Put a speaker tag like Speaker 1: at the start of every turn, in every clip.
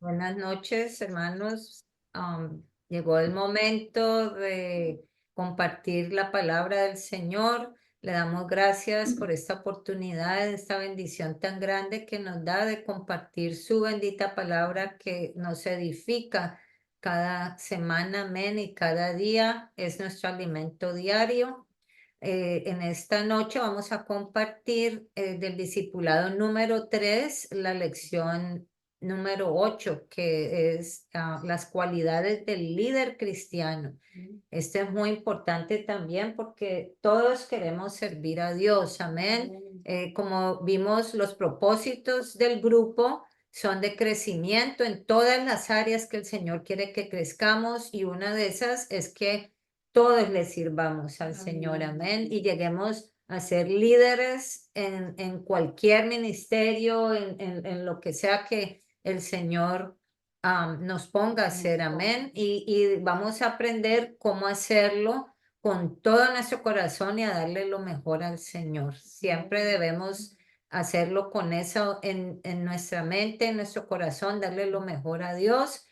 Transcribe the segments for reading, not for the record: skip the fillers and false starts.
Speaker 1: Buenas noches, hermanos. Llegó el momento de compartir la palabra del Señor. Le damos gracias por esta oportunidad, esta bendición tan grande que nos da de compartir su bendita palabra que nos edifica cada semana, amén, y cada día es nuestro alimento diario. En esta noche vamos a compartir del discipulado número 3 la lección número 8 que es las cualidades del líder cristiano. Esto es muy importante también porque todos queremos servir a Dios, amén. Como vimos, los propósitos del grupo son de crecimiento en todas las áreas que el Señor quiere que crezcamos, y una de esas es que todos le sirvamos al Señor, amén, y lleguemos a ser líderes en cualquier ministerio, en lo que sea que el Señor nos ponga a hacer, amén, y vamos a aprender cómo hacerlo con todo nuestro corazón y a darle lo mejor al Señor. Siempre debemos hacerlo con eso en nuestra mente, en nuestro corazón, darle lo mejor a Dios.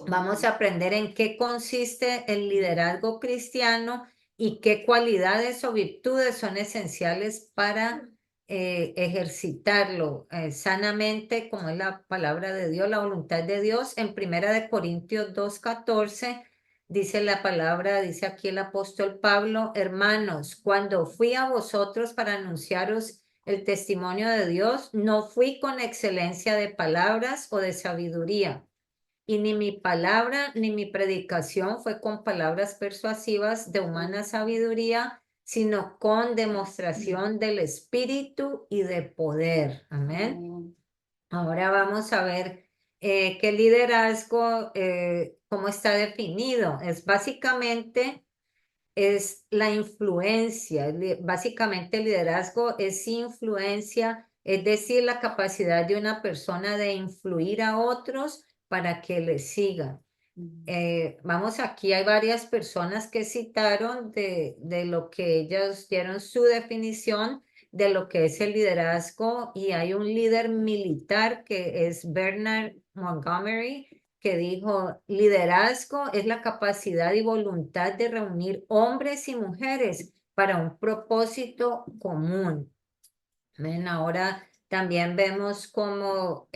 Speaker 1: Vamos a aprender en qué consiste el liderazgo cristiano y qué cualidades o virtudes son esenciales para ejercitarlo sanamente, como es la palabra de Dios, la voluntad de Dios. En Primera de Corintios 2:14 dice la palabra, dice aquí el apóstol Pablo: hermanos, cuando fui a vosotros para anunciaros el testimonio de Dios, no fui con excelencia de palabras o de sabiduría, y ni mi palabra ni mi predicación fue con palabras persuasivas de humana sabiduría, sino con demostración del Espíritu y de poder. Amén. Ahora vamos a ver qué liderazgo, cómo está definido. Es la influencia. Básicamente el liderazgo es influencia, es decir, la capacidad de una persona de influir a otros para que le sigan. Vamos, aquí hay varias personas que citaron de lo que ellos dieron su definición de lo que es el liderazgo, y hay un líder militar que es Bernard Montgomery, que dijo: liderazgo es la capacidad y voluntad de reunir hombres y mujeres para un propósito común. Amén. Ahora también vemos como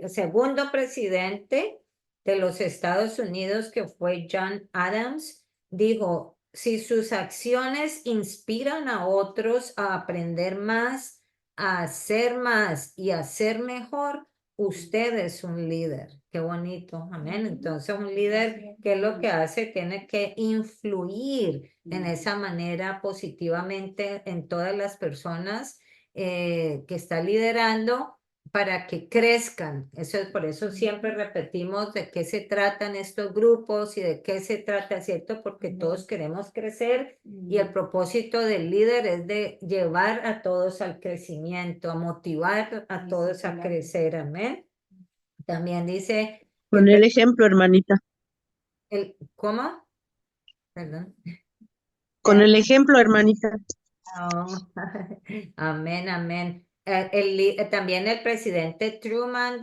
Speaker 1: segundo presidente de los Estados Unidos, que fue John Adams, dijo: si sus acciones inspiran a otros a aprender más, a hacer más y a ser mejor, usted es un líder. Qué bonito, amén. Entonces, un líder, ¿qué es lo que hace? Tiene que influir en esa manera positivamente en todas las personas que está liderando, para que crezcan. Eso es, por eso siempre repetimos de qué se tratan estos grupos y de qué se trata, ¿cierto? Porque todos queremos crecer, y el propósito del líder es de llevar a todos al crecimiento, a motivar a todos a crecer. Amén. También dice que
Speaker 2: Con el ejemplo, hermanita.
Speaker 1: ¿cómo? Perdón.
Speaker 2: Con el ejemplo, hermanita.
Speaker 1: Oh, amén, amén. También el presidente Truman,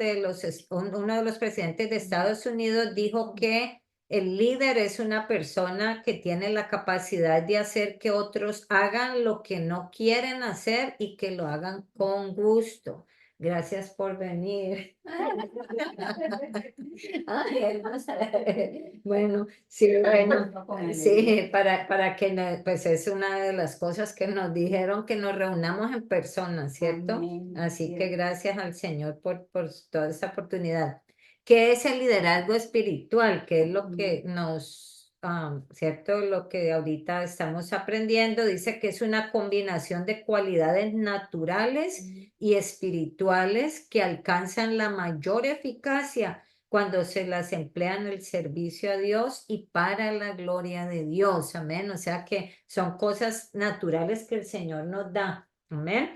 Speaker 1: uno de los presidentes de Estados Unidos, dijo que el líder es una persona que tiene la capacidad de hacer que otros hagan lo que no quieren hacer y que lo hagan con gusto. Gracias por venir. Ay, hermosa. Bueno, sí, bueno, sí, para que, pues es una de las cosas que nos dijeron, que nos reunamos en persona, ¿cierto?
Speaker 3: Amén,
Speaker 1: Así que
Speaker 3: cierto.
Speaker 1: gracias al Señor por toda esta oportunidad. ¿Qué es el liderazgo espiritual? ¿Qué es lo que cierto? Lo que ahorita estamos aprendiendo. Dice que es una combinación de cualidades naturales y espirituales que alcanzan la mayor eficacia cuando se las emplea en el servicio a Dios y para la gloria de Dios. Amén. O sea que son cosas naturales que el Señor nos da. Amén.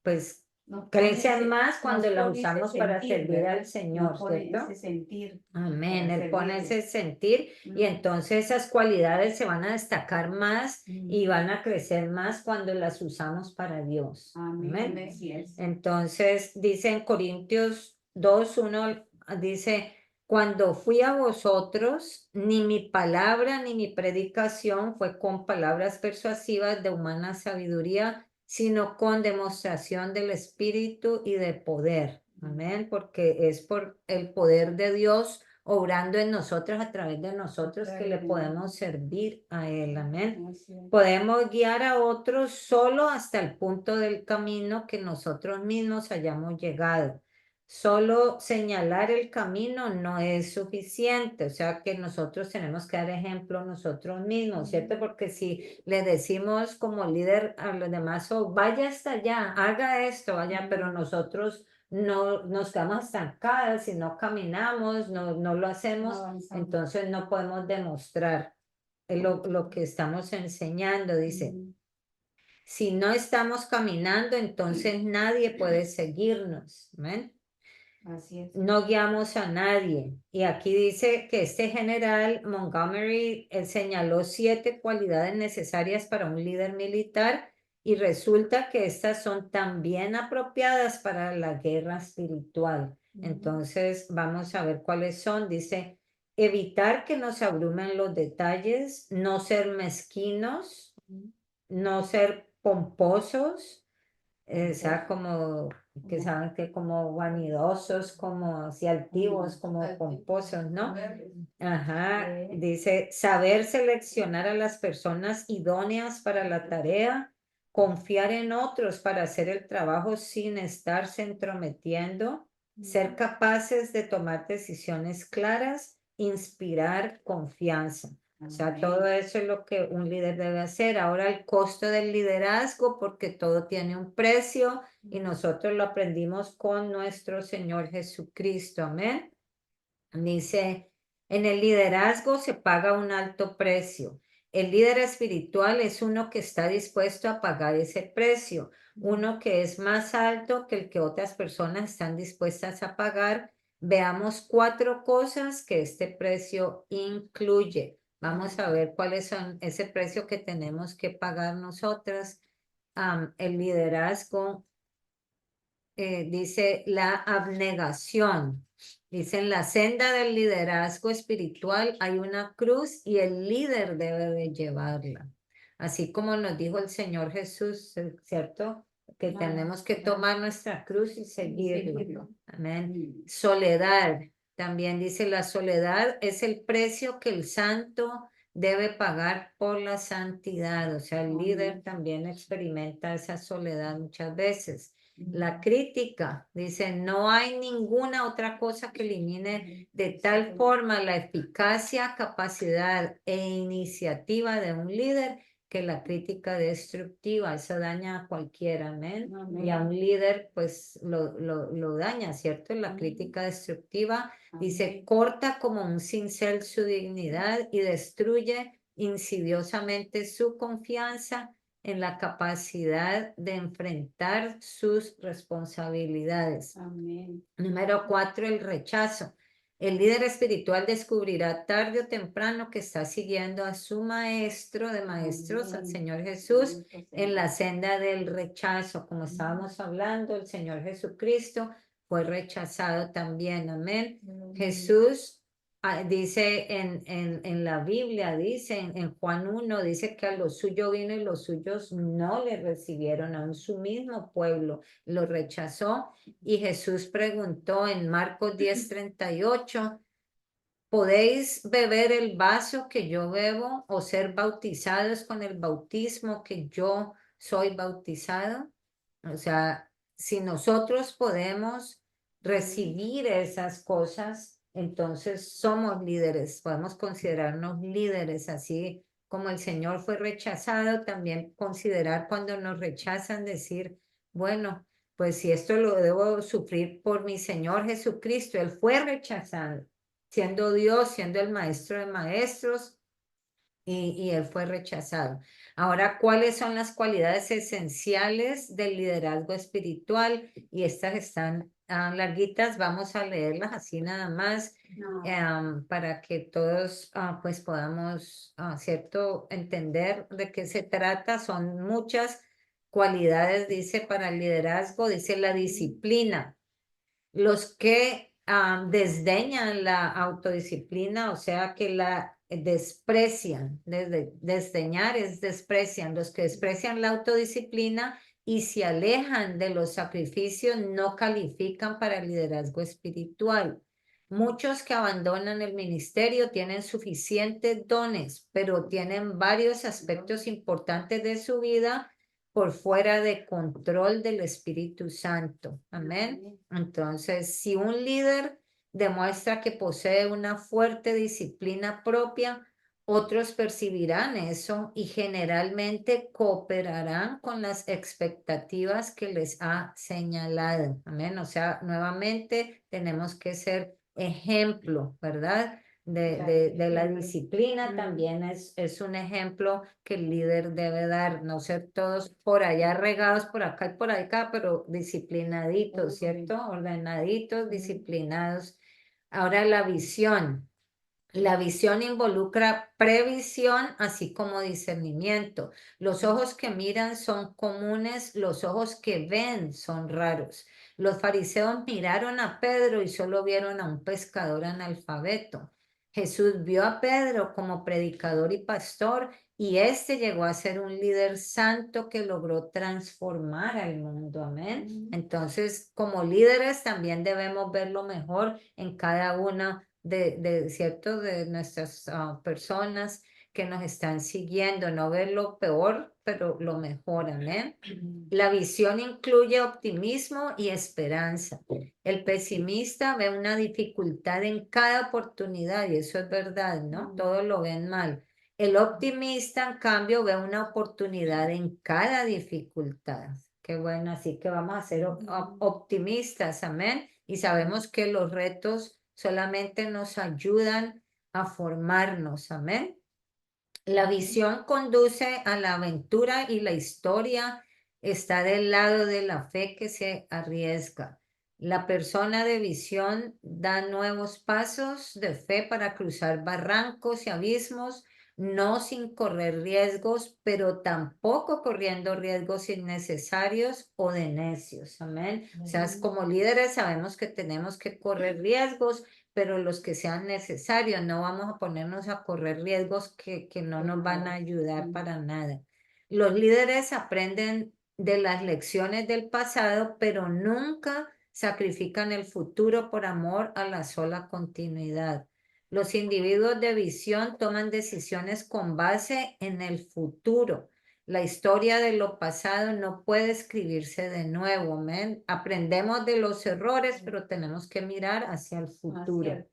Speaker 1: Pues crece más cuando
Speaker 3: nos
Speaker 1: la
Speaker 3: pone ese
Speaker 1: usamos para
Speaker 3: sentir,
Speaker 1: servir
Speaker 3: ¿verdad?
Speaker 1: al Señor,
Speaker 3: Nos pone
Speaker 1: ¿cierto?
Speaker 3: ese sentir
Speaker 1: Amén,
Speaker 3: para
Speaker 1: Él pone
Speaker 3: servirle.
Speaker 1: ese sentir y entonces esas cualidades se van a destacar más y van a crecer más cuando las usamos para Dios. Amén.
Speaker 3: Así es.
Speaker 1: Entonces dice en Corintios 2:1, dice, cuando fui a vosotros, ni mi palabra ni mi predicación fue con palabras persuasivas de humana sabiduría, sino con demostración del Espíritu y de poder. Amén, porque es por el poder de Dios obrando en nosotros, a través de nosotros, que le podemos servir a Él. Amén. Podemos guiar a otros solo hasta el punto del camino que nosotros mismos hayamos llegado. Solo señalar el camino no es suficiente, o sea que nosotros tenemos que dar ejemplo nosotros mismos, ¿cierto? Porque si le decimos como líder a los demás, oh, vaya hasta allá, haga esto, vaya, pero nosotros no nos quedamos estancadas, si no caminamos, no lo hacemos, entonces no podemos demostrar lo que estamos enseñando. Dice, si no estamos caminando, entonces nadie puede seguirnos. ¿Ven?
Speaker 3: Así es.
Speaker 1: No guiamos a nadie. Y aquí dice que este general Montgomery señaló 7 cualidades necesarias para un líder militar y resulta que estas son también apropiadas para la guerra espiritual. Entonces, vamos a ver cuáles son. Dice, evitar que nos abrumen los detalles, no ser mezquinos, no ser pomposos, o sea, como que saben que como vanidosos, como así altivos, como pomposos, ¿no? Ajá, dice, saber seleccionar a las personas idóneas para la tarea, confiar en otros para hacer el trabajo sin estarse entrometiendo, ser capaces de tomar decisiones claras, inspirar confianza. O sea, todo eso es lo que un líder debe hacer. Ahora el costo del liderazgo, porque todo tiene un precio y nosotros lo aprendimos con nuestro Señor Jesucristo. Amén. Dice, en el liderazgo se paga un alto precio. El líder espiritual es uno que está dispuesto a pagar ese precio, uno que es más alto que el que otras personas están dispuestas a pagar. Veamos 4 cosas que este precio incluye. Vamos a ver cuáles son ese precio que tenemos que pagar nosotras. El liderazgo dice la abnegación. Dice, en la senda del liderazgo espiritual hay una cruz y el líder debe de llevarla. Así como nos dijo el Señor Jesús, ¿cierto? Que tenemos que tomar nuestra cruz y seguirlo. Amén. Soledad. También dice, la soledad es el precio que el santo debe pagar por la santidad. O sea, el líder también experimenta esa soledad muchas veces. La crítica, dice, no hay ninguna otra cosa que elimine de tal forma la eficacia, capacidad e iniciativa de un líder que la crítica destructiva. Eso daña a cualquiera, amén. Y a un líder, pues, lo daña, ¿cierto? La crítica destructiva, dice, corta como un cincel su dignidad y destruye insidiosamente su confianza en la capacidad de enfrentar sus responsabilidades.
Speaker 3: Amén.
Speaker 1: Número 4, el rechazo. El líder espiritual descubrirá tarde o temprano que está siguiendo a su maestro de maestros, al Señor Jesús, en la senda del rechazo. Como estábamos hablando, el Señor Jesucristo fue rechazado también. Amén. Jesús dice en la Biblia, dice en Juan 1, dice que a los suyos vino y los suyos no le recibieron, aún su mismo pueblo lo rechazó. Y Jesús preguntó en Marcos 10:38, ¿podéis beber el vaso que yo bebo o ser bautizados con el bautismo que yo soy bautizado? O sea, si nosotros podemos recibir esas cosas, entonces somos líderes, podemos considerarnos líderes, así como el Señor fue rechazado, también considerar cuando nos rechazan, decir, bueno, pues si esto lo debo sufrir por mi Señor Jesucristo, Él fue rechazado, siendo Dios, siendo el maestro de maestros, y él fue rechazado. Ahora, ¿cuáles son las cualidades esenciales del liderazgo espiritual? Y estas están larguitas, vamos a leerlas así nada más para que todos pues podamos, ¿cierto?, entender de qué se trata. Son muchas cualidades, dice, para el liderazgo, dice la disciplina. Los que desdeñan la autodisciplina, o sea, que la desprecian, desdeñar es desprecian, los que desprecian la autodisciplina y se alejan de los sacrificios no califican para el liderazgo espiritual. Muchos que abandonan el ministerio tienen suficientes dones, pero tienen varios aspectos importantes de su vida por fuera de control del Espíritu Santo. Amén. Entonces, si un líder demuestra que posee una fuerte disciplina propia, otros percibirán eso y generalmente cooperarán con las expectativas que les ha señalado. Amén. O sea, nuevamente tenemos que ser ejemplo, ¿verdad? De la disciplina también es un ejemplo que el líder debe dar, no ser todos por allá regados por acá y por acá, pero disciplinaditos, ¿cierto? Ordenaditos, disciplinados. Ahora la visión. La visión involucra previsión, así como discernimiento. Los ojos que miran son comunes, los ojos que ven son raros. Los fariseos miraron a Pedro y solo vieron a un pescador analfabeto. Jesús vio a Pedro como predicador y pastor y este llegó a ser un líder santo que logró transformar al mundo. Amén. Entonces, como líderes también debemos ver lo mejor en cada una ¿cierto? De nuestras personas que nos están siguiendo, no ver lo peor, pero lo mejor, amén. La visión incluye optimismo y esperanza. El pesimista ve una dificultad en cada oportunidad y eso es verdad, ¿no? Todos lo ven mal. El optimista, en cambio, ve una oportunidad en cada dificultad. Qué bueno, así que vamos a ser optimistas, amén. Y sabemos que los retos solamente nos ayudan a formarnos, amén. La visión conduce a la aventura y la historia está del lado de la fe que se arriesga. La persona de visión da nuevos pasos de fe para cruzar barrancos y abismos, no sin correr riesgos, pero tampoco corriendo riesgos innecesarios o de necios. Amén. O sea, como líderes sabemos que tenemos que correr riesgos, pero los que sean necesarios, no vamos a ponernos a correr riesgos que no nos van a ayudar para nada. Los líderes aprenden de las lecciones del pasado, pero nunca sacrifican el futuro por amor a la sola continuidad. Los individuos de visión toman decisiones con base en el futuro. La historia de lo pasado no puede escribirse de nuevo, amén. Aprendemos de los errores, pero tenemos que mirar hacia el futuro.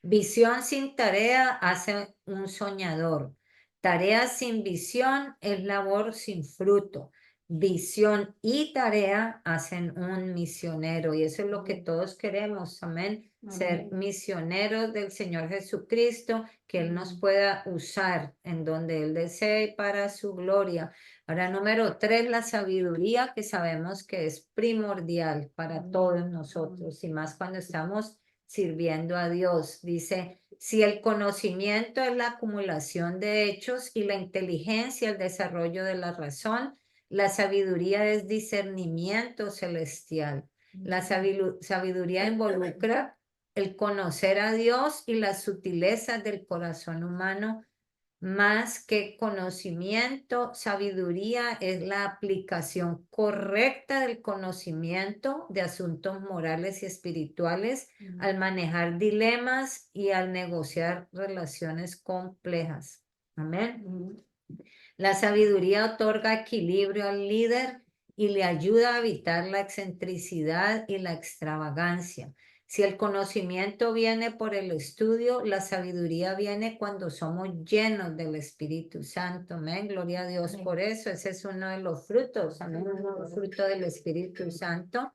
Speaker 1: Visión sin tarea hace un soñador. Tarea sin visión es labor sin fruto. Visión y tarea hacen un misionero y eso es lo que todos queremos, amén. Ser misioneros del Señor Jesucristo, que Él nos pueda usar en donde Él desee para su gloria. Ahora, número 3, la sabiduría, que sabemos que es primordial para todos nosotros y más cuando estamos sirviendo a Dios. Dice, si el conocimiento es la acumulación de hechos y la inteligencia el desarrollo de la razón, la sabiduría es discernimiento celestial. La sabiduría involucra el conocer a Dios y las sutilezas del corazón humano. Más que conocimiento, sabiduría es la aplicación correcta del conocimiento de asuntos morales y espirituales al manejar dilemas y al negociar relaciones complejas. Amén. La sabiduría otorga equilibrio al líder y le ayuda a evitar la excentricidad y la extravagancia. Si el conocimiento viene por el estudio, la sabiduría viene cuando somos llenos del Espíritu Santo. Amén. Gloria a Dios por eso. Ese es uno de los frutos. Amén. Uno de los frutos del Espíritu Santo.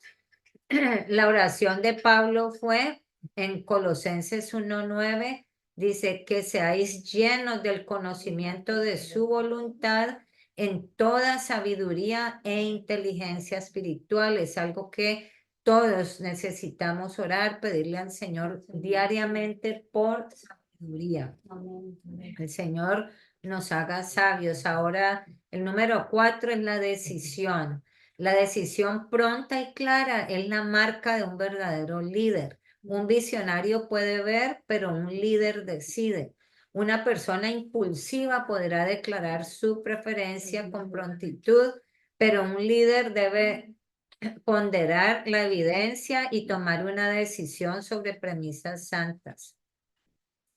Speaker 1: La oración de Pablo fue en Colosenses 1:9. dice que seáis llenos del conocimiento de su voluntad en toda sabiduría e inteligencia espiritual. Es algo que todos necesitamos orar, pedirle al Señor diariamente por sabiduría. El Señor nos haga sabios. Ahora, el número 4 es la decisión. La decisión pronta y clara es la marca de un verdadero líder. Un visionario puede ver, pero un líder decide. Una persona impulsiva podrá declarar su preferencia con prontitud, pero un líder debe ponderar la evidencia y tomar una decisión sobre premisas santas.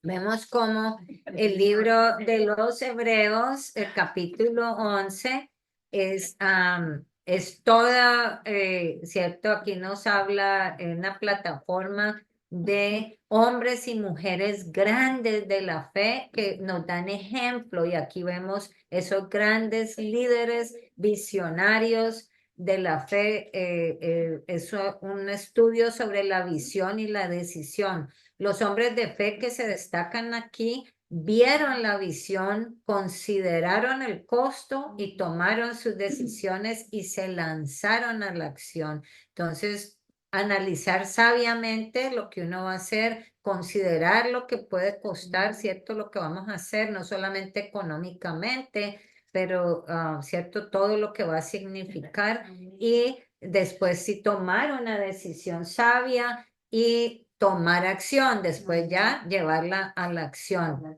Speaker 1: Vemos cómo el libro de los Hebreos, el capítulo 11, es toda, ¿cierto? Aquí nos habla en una plataforma de hombres y mujeres grandes de la fe que nos dan ejemplo, y aquí vemos esos grandes líderes visionarios de la fe. Es un estudio sobre la visión y la decisión. Los hombres de fe que se destacan aquí vieron la visión, consideraron el costo y tomaron sus decisiones y se lanzaron a la acción. Entonces, analizar sabiamente lo que uno va a hacer, considerar lo que puede costar, ¿cierto? Lo que vamos a hacer, no solamente económicamente, pero, ¿cierto? Todo lo que va a significar, y después sí tomar una decisión sabia y tomar acción, después ya llevarla a la acción.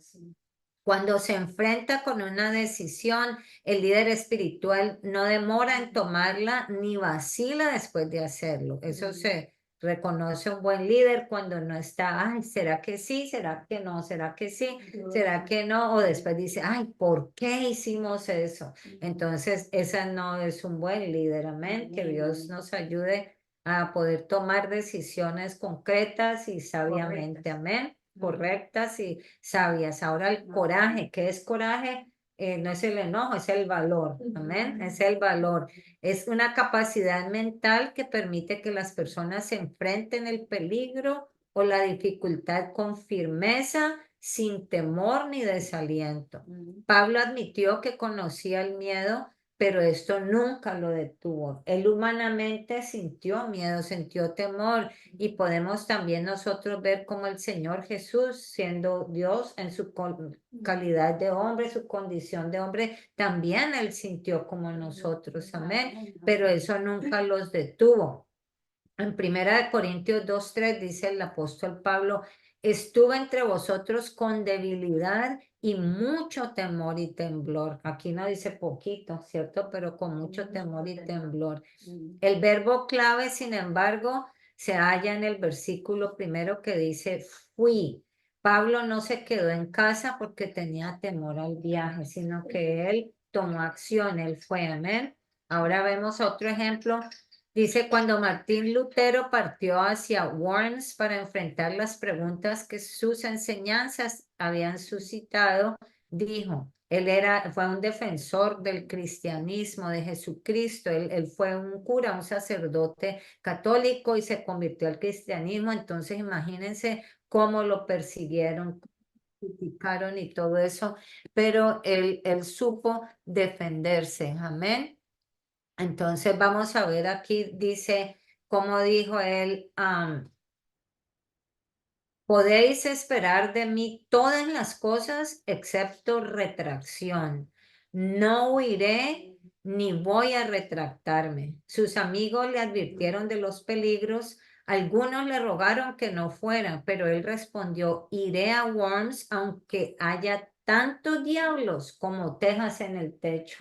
Speaker 1: Cuando se enfrenta con una decisión, el líder espiritual no demora en tomarla ni vacila después de hacerlo. Eso se reconoce un buen líder cuando no está, ay, ¿será que sí? ¿Será que no? ¿Será que sí? ¿Será que no? O después dice, ay, ¿por qué hicimos eso? Entonces, esa no es un buen líder. Amén. Que Dios nos ayude a poder tomar decisiones concretas y sabiamente. Amén. Correctas y sabias. Ahora el coraje, ¿qué es coraje? No es el enojo, es el valor. Amén. Es el valor. Es una capacidad mental que permite que las personas se enfrenten el peligro o la dificultad con firmeza, sin temor ni desaliento. Pablo admitió que conocía el miedo, pero esto nunca lo detuvo. Él humanamente sintió miedo, sintió temor, y podemos también nosotros ver cómo el Señor Jesús, siendo Dios en su calidad de hombre, su condición de hombre, también él sintió como nosotros, amén, pero eso nunca los detuvo. En 1 Corintios 2:3 dice el apóstol Pablo, estuve entre vosotros con debilidad y mucho temor y temblor. Aquí no dice poquito, ¿cierto? Pero con mucho temor y temblor. El verbo clave, sin embargo, se halla en el versículo primero que dice fui. Pablo no se quedó en casa porque tenía temor al viaje, sino que él tomó acción, él fue, amén. Ahora vemos otro ejemplo. Dice, cuando Martín Lutero partió hacia Worms para enfrentar las preguntas que sus enseñanzas habían suscitado, dijo, fue un defensor del cristianismo, de Jesucristo. Él fue un cura, un sacerdote católico, y se convirtió al cristianismo. Entonces, imagínense cómo lo persiguieron, criticaron y todo eso, pero él supo defenderse. Amén. Entonces, vamos a ver aquí, dice, como dijo él, podéis esperar de mí todas las cosas excepto retracción. No huiré ni voy a retractarme. Sus amigos le advirtieron de los peligros. Algunos le rogaron que no fuera, pero él respondió, iré a Worms aunque haya tantos diablos como tejas en el techo.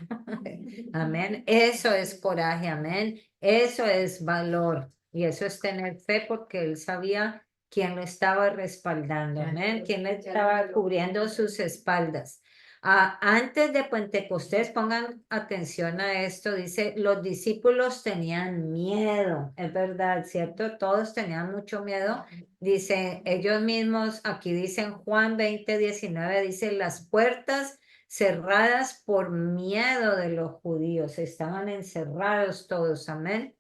Speaker 1: Amén. Eso es coraje, amén. Eso es valor, y eso es tener fe, porque él sabía quién lo estaba respaldando, amén, quién le estaba cubriendo sus espaldas. Antes de Pentecostés, pongan atención a esto, dice, los discípulos tenían miedo, es verdad, ¿cierto? Todos tenían mucho miedo. Dice, ellos mismos, aquí dicen Juan 20:19, dice, las puertas cerradas por miedo de los judíos, estaban encerrados todos, amén.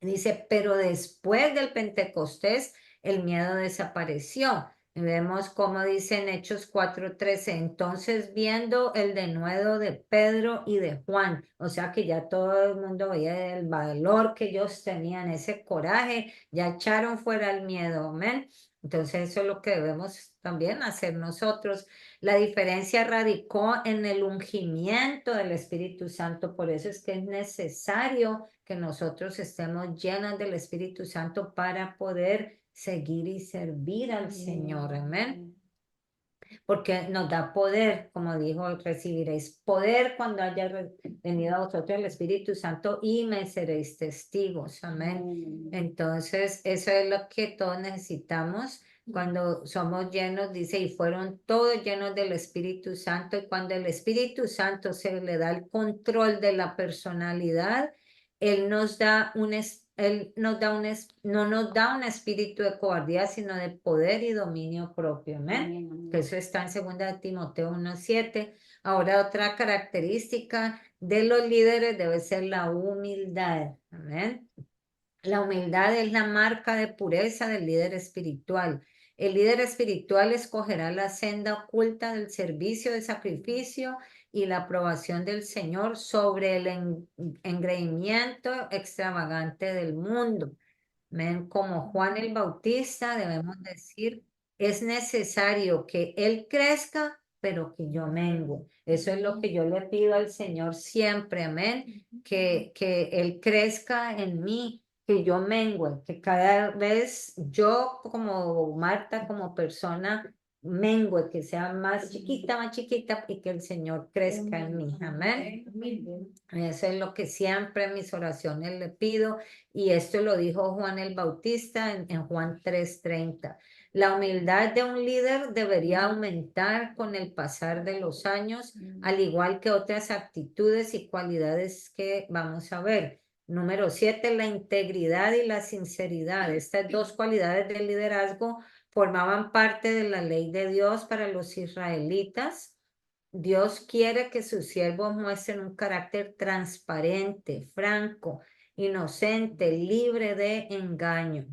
Speaker 1: Dice, pero después del Pentecostés, el miedo desapareció. Vemos cómo dice en Hechos 4:13, entonces viendo el denuedo de Pedro y de Juan, o sea que ya todo el mundo veía el valor que ellos tenían, ese coraje, ya echaron fuera el miedo, amén. Entonces eso es lo que debemos también hacer nosotros. La diferencia radicó en el ungimiento del Espíritu Santo, por eso es que es necesario que nosotros estemos llenos del Espíritu Santo para poder seguir y servir al Señor, amén. Porque nos da poder, como dijo, recibiréis poder cuando haya venido a vosotros el Espíritu Santo y me seréis testigos, amén. Entonces, eso es lo que todos necesitamos. Cuando somos llenos, dice, y fueron todos llenos del Espíritu Santo, y cuando el Espíritu Santo se le da el control de la personalidad, Él nos da Él nos da no nos da un espíritu de cobardía, sino de poder y dominio propio, amén. Que eso está en 2 de Timoteo 1:7. Ahora, otra característica de los líderes debe ser la humildad, amén. La humildad es la marca de pureza del líder espiritual. El líder espiritual escogerá la senda oculta del servicio de sacrificio y la aprobación del Señor sobre el engreimiento extravagante del mundo. Amén. Como Juan el Bautista, debemos decir, es necesario que Él crezca, pero que yo mengue. Eso es lo que yo le pido al Señor siempre, amén, que Él crezca en mí, que yo mengue, que cada vez yo como Marta, como persona, mengue, que sea más chiquita y que el Señor crezca en mí, amén. Eso es lo que siempre en mis oraciones le pido. Y esto lo dijo Juan el Bautista en Juan 3:30. La humildad de un líder debería aumentar con el pasar de los años, al igual que otras actitudes y cualidades que vamos a ver. Número 7, la integridad y la sinceridad. Estas dos cualidades del liderazgo formaban parte de la ley de Dios para los israelitas. Dios quiere que sus siervos muestren un carácter transparente, franco, inocente, libre de engaño.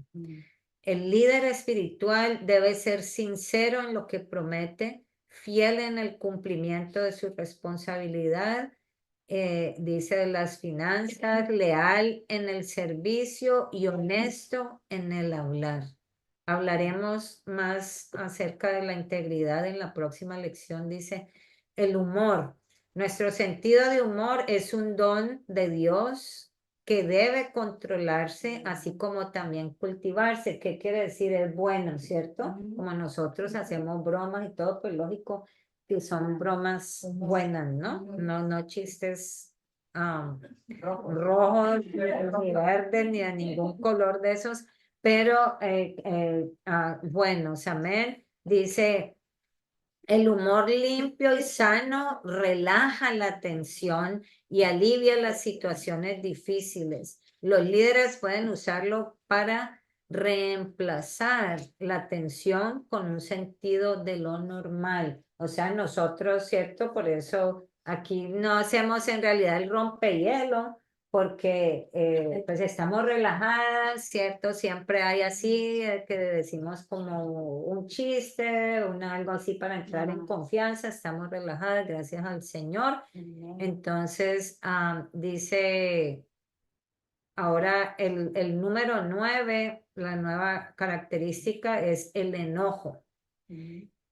Speaker 1: El líder espiritual debe ser sincero en lo que promete, fiel en el cumplimiento de su responsabilidad, dice de las finanzas, leal en el servicio y honesto en el hablar. Hablaremos más acerca de la integridad en la próxima lección, dice el humor. Nuestro sentido de humor es un don de Dios que debe controlarse, así como también cultivarse. ¿Qué quiere decir? Es bueno, ¿cierto? Como nosotros hacemos bromas y todo, pues lógico que son bromas buenas, ¿no? No chistes rojos, ni verdes, ni de ningún color de esos, pero buenos, amén. Dice, el humor limpio y sano relaja la tensión y alivia las situaciones difíciles. Los líderes pueden usarlo para reemplazar la tensión con un sentido de lo normal. O sea, nosotros, ¿cierto? Por eso aquí no hacemos en realidad el rompehielo, porque pues estamos relajadas, ¿cierto? Siempre hay así que decimos como un chiste, algo así para entrar en confianza, estamos relajadas, gracias al Señor. Entonces, dice ahora el número 9, la nueva característica es el enojo.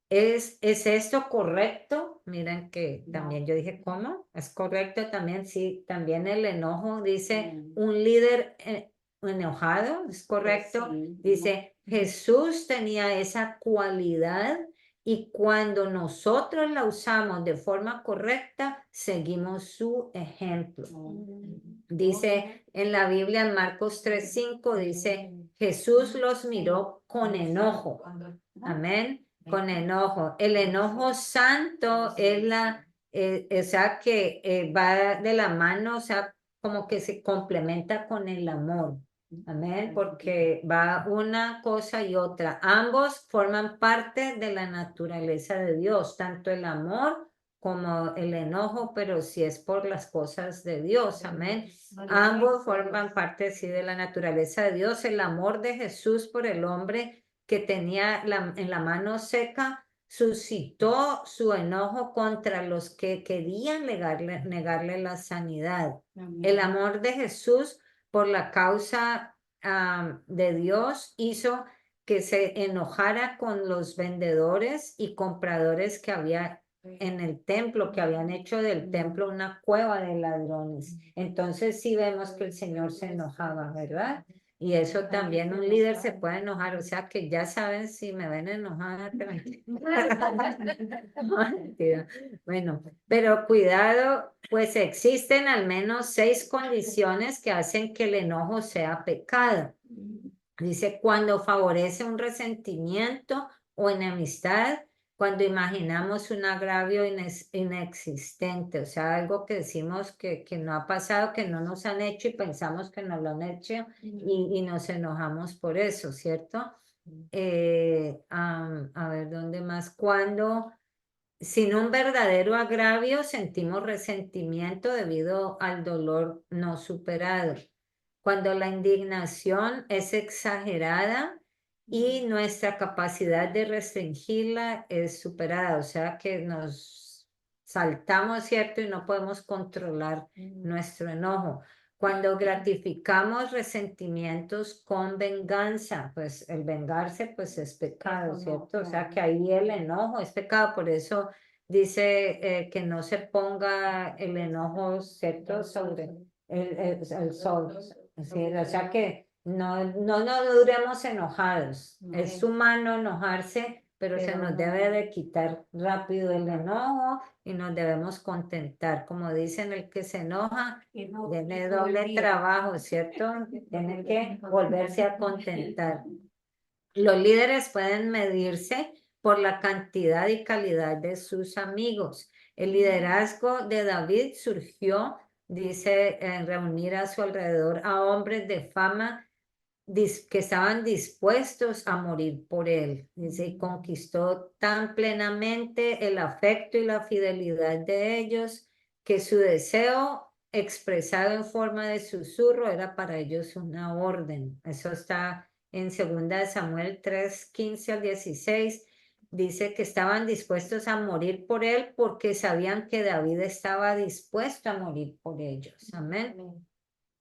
Speaker 1: ¿Es esto correcto? Miren que también yo dije, ¿cómo? ¿Es correcto también? Sí, también el enojo, dice un líder enojado, ¿es correcto? Dice, Jesús tenía esa cualidad y cuando nosotros la usamos de forma correcta, seguimos su ejemplo. Dice en la Biblia, en Marcos 3:5, dice, Jesús los miró con enojo. Amén. Con enojo. El enojo santo es o sea, que va de la mano, o sea, como que se complementa con el amor. Amén. Porque va una cosa y otra. Ambos forman parte de la naturaleza de Dios, tanto el amor como el enojo, pero si es por las cosas de Dios. Amén. Ambos forman parte, sí, de la naturaleza de Dios. El amor de Jesús por el hombre que tenía en la mano seca, suscitó su enojo contra los que querían negarle la sanidad. El amor de Jesús por la causa de Dios hizo que se enojara con los vendedores y compradores que había en el templo, que habían hecho del templo una cueva de ladrones. Entonces sí vemos que el Señor se enojaba, ¿verdad? Y eso también un líder se puede enojar, o sea que ya saben si me ven enojada. No, mentira. Bueno, pero cuidado, pues existen al menos 6 condiciones que hacen que el enojo sea pecado. Dice, cuando favorece un resentimiento o enemistad, cuando imaginamos un agravio inexistente, o sea, algo que decimos que no ha pasado, que no nos han hecho y pensamos que nos lo han hecho y nos enojamos por eso, ¿cierto? A ver, ¿dónde más? Cuando sin un verdadero agravio sentimos resentimiento debido al dolor no superado. Cuando la indignación es exagerada y nuestra capacidad de restringirla es superada, o sea que nos saltamos, ¿cierto? Y no podemos controlar nuestro enojo. Cuando gratificamos resentimientos con venganza, pues el vengarse pues es pecado, ¿cierto? O sea que ahí el enojo es pecado, por eso dice que no se ponga el enojo, ¿cierto? Sobre el sol. Sí, o sea que no duremos enojados. Es humano enojarse, pero se nos debe de quitar rápido el enojo y nos debemos contentar. Como dicen, el que se enoja tiene doble trabajo, ¿cierto? Tiene que volverse a contentar. Los líderes pueden medirse por la cantidad y calidad de sus amigos. El liderazgo de David surgió, dice, en reunir a su alrededor a hombres de fama que estaban dispuestos a morir por él. Dice, y conquistó tan plenamente el afecto y la fidelidad de ellos que su deseo expresado en forma de susurro era para ellos una orden. Eso está en 2 Samuel 3:15 al 16. Dice que estaban dispuestos a morir por él porque sabían que David estaba dispuesto a morir por ellos. Amén.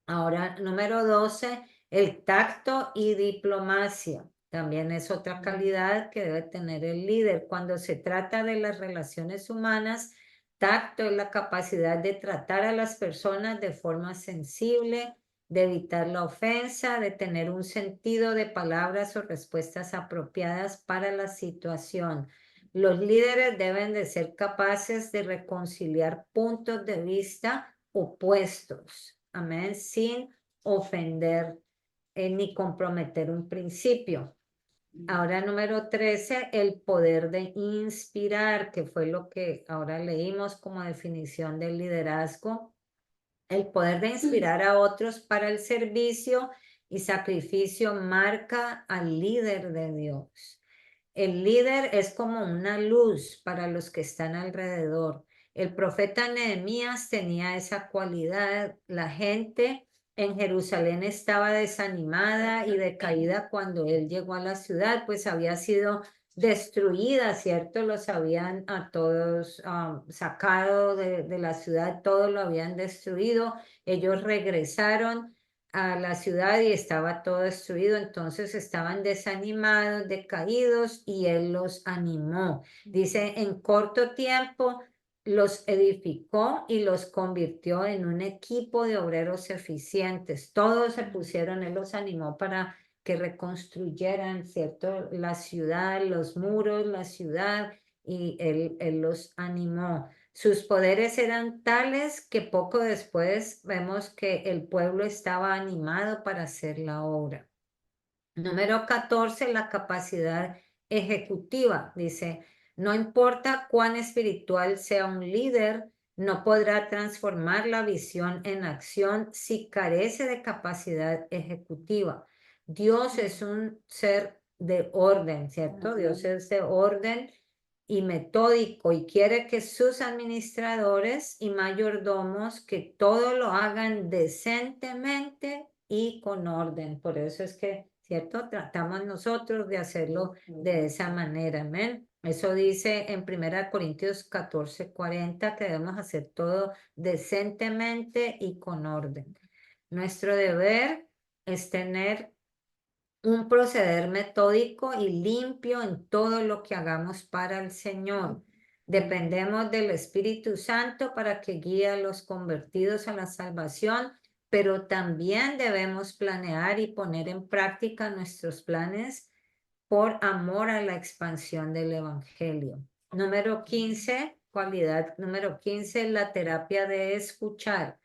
Speaker 1: Ahora, número 12, el tacto y diplomacia. También es otra calidad que debe tener el líder. Cuando se trata de las relaciones humanas, tacto es la capacidad de tratar a las personas de forma sensible, de evitar la ofensa, de tener un sentido de palabras o respuestas apropiadas para la situación. Los líderes deben de ser capaces de reconciliar puntos de vista opuestos. Amén, sin ofender ni comprometer un principio. Ahora, número 13, el poder de inspirar, que fue lo que ahora leímos como definición del liderazgo. El poder de inspirar a otros para el servicio y sacrificio marca al líder de Dios. El líder es como una luz para los que están alrededor. El profeta Nehemías tenía esa cualidad. La gente en Jerusalén estaba desanimada y decaída cuando él llegó a la ciudad, pues había sido destruida, ¿cierto? Los habían a todos sacado de la ciudad, todos lo habían destruido. Ellos regresaron a la ciudad y estaba todo destruido, entonces estaban desanimados, decaídos y él los animó. Dice, en corto tiempo los edificó y los convirtió en un equipo de obreros eficientes. Todos se pusieron, él los animó para que reconstruyeran, ¿cierto? La ciudad, los muros, la ciudad, y él los animó. Sus poderes eran tales que poco después vemos que el pueblo estaba animado para hacer la obra. Número 14, la capacidad ejecutiva. Dice, no importa cuán espiritual sea un líder, no podrá transformar la visión en acción si carece de capacidad ejecutiva. Dios es un ser de orden, ¿cierto? Dios es de orden y metódico y quiere que sus administradores y mayordomos que todo lo hagan decentemente y con orden. Por eso es que ¿cierto? Tratamos nosotros de hacerlo de esa manera, amén. Eso dice en 1 Corintios 14:40 que debemos hacer todo decentemente y con orden. Nuestro deber es tener un proceder metódico y limpio en todo lo que hagamos para el Señor. Dependemos del Espíritu Santo para que guíe a los convertidos a la salvación, pero también debemos planear y poner en práctica nuestros planes por amor a la expansión del Evangelio. Número 15, cualidad número 15, la terapia de escuchar.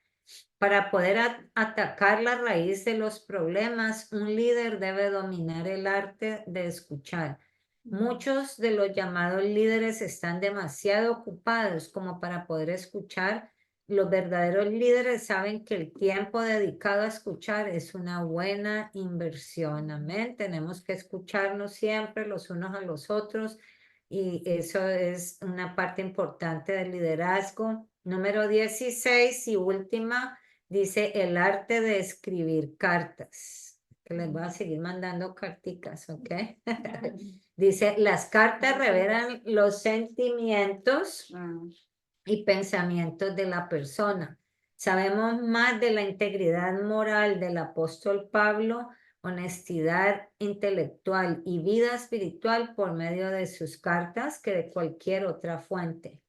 Speaker 1: Para poder atacar la raíz de los problemas, un líder debe dominar el arte de escuchar. Muchos de los llamados líderes están demasiado ocupados como para poder escuchar. Los verdaderos líderes saben que el tiempo dedicado a escuchar es una buena inversión. Amén. Tenemos que escucharnos siempre los unos a los otros y eso es una parte importante del liderazgo. Número 16 y última. Dice el arte de escribir cartas, que les voy a seguir mandando carticas, ¿ok? Dice, las cartas revelan los sentimientos y pensamientos de la persona. Sabemos más de la integridad moral del apóstol Pablo, honestidad intelectual y vida espiritual por medio de sus cartas que de cualquier otra fuente.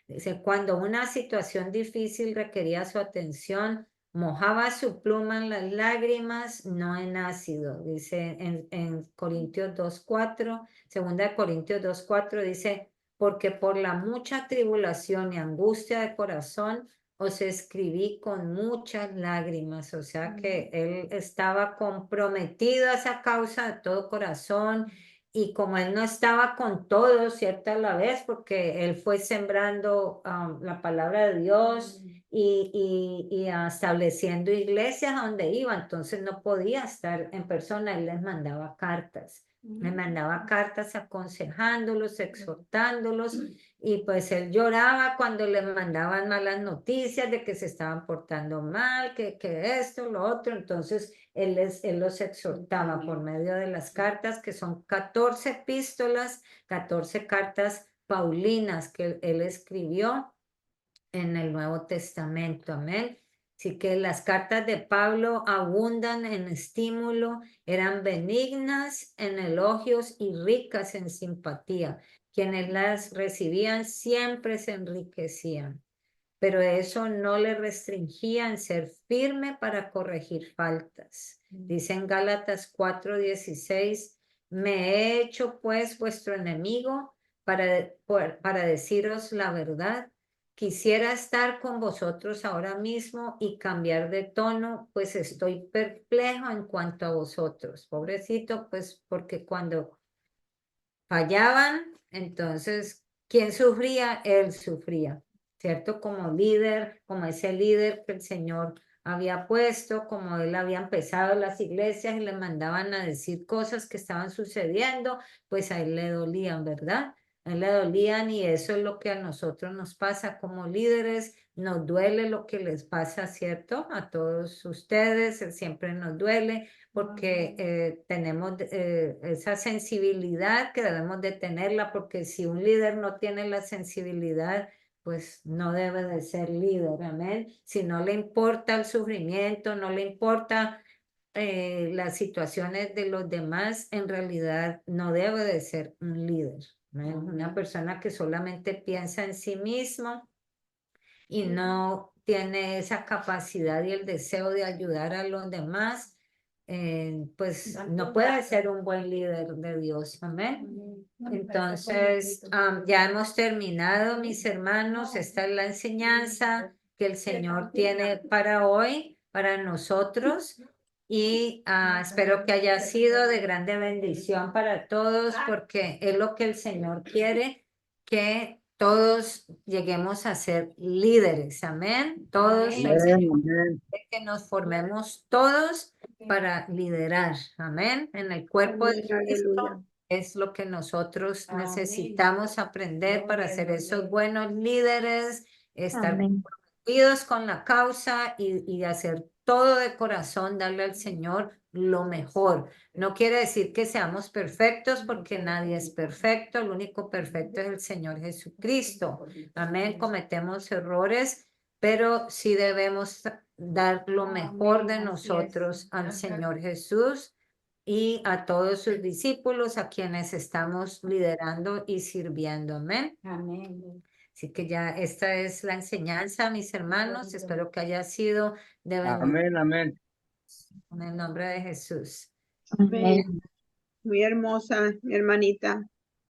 Speaker 1: Dice, cuando una situación difícil requería su atención, mojaba su pluma en las lágrimas, no en ácido. Dice en Corintios 2:4, 2 Corintios 2:4 dice, porque por la mucha tribulación y angustia de corazón os escribí con muchas lágrimas. O sea que él estaba comprometido a esa causa de todo corazón. Y como él no estaba con todo, ¿cierto? A la vez, porque él fue sembrando la palabra de Dios y estableciendo iglesias a donde iba, entonces no podía estar en persona, él les mandaba cartas. Le mandaba cartas aconsejándolos, exhortándolos, y pues él lloraba cuando le mandaban malas noticias de que se estaban portando mal, que esto, lo otro. Entonces él los exhortaba por medio de las cartas, que son 14 epístolas, 14 cartas paulinas que él escribió en el Nuevo Testamento. Amén. Así que las cartas de Pablo abundan en estímulo, eran benignas en elogios y ricas en simpatía. Quienes las recibían siempre se enriquecían, pero eso no le restringía en ser firme para corregir faltas. Dice en Gálatas 4:16, me he hecho pues vuestro enemigo para deciros la verdad. Quisiera estar con vosotros ahora mismo y cambiar de tono, pues estoy perplejo en cuanto a vosotros. Pobrecito, pues porque cuando fallaban, entonces, ¿quién sufría? Él sufría, ¿cierto? Como líder, como ese líder que el Señor había puesto, como él había empezado las iglesias y le mandaban a decir cosas que estaban sucediendo, pues a él le dolían, ¿verdad? A él le dolían, y eso es lo que a nosotros nos pasa como líderes. Nos duele lo que les pasa, ¿cierto? A todos ustedes, siempre nos duele porque tenemos esa sensibilidad que debemos de tenerla, porque si un líder no tiene la sensibilidad, pues no debe de ser líder, amén. Si no le importa el sufrimiento, no le importa las situaciones de los demás, en realidad no debe de ser un líder, ¿amén? Una persona que solamente piensa en sí mismo y no tiene esa capacidad y el deseo de ayudar a los demás, pues no puede ser un buen líder de Dios. Amén. Entonces, ya hemos terminado, mis hermanos. Esta es la enseñanza que el Señor tiene para hoy, para nosotros. Y espero que haya sido de grande bendición para todos, porque es lo que el Señor quiere, que todos lleguemos a ser líderes. Amén. Todos, el
Speaker 2: Amén,
Speaker 1: Señor
Speaker 2: amén.
Speaker 1: quiere que nos formemos todos para liderar. Amén. En el cuerpo de
Speaker 3: Amén, aleluya.
Speaker 1: Cristo es lo que nosotros necesitamos aprender para ser esos buenos líderes, estar
Speaker 4: Amén.
Speaker 1: comprometidos con la causa y hacer todo de corazón, darle al Señor lo mejor. No quiere decir que seamos perfectos porque nadie es perfecto, el único perfecto es el Señor Jesucristo. Amén, cometemos errores, pero sí debemos dar lo mejor de nosotros al Señor Jesús y a todos sus discípulos, a quienes estamos liderando y sirviendo. Amén.
Speaker 3: Amén.
Speaker 1: Así que ya esta es la enseñanza, mis hermanos. Espero que haya sido de bendición
Speaker 4: Amén, amén.
Speaker 1: en el nombre de Jesús.
Speaker 2: Amén.
Speaker 3: Muy hermosa, mi hermanita.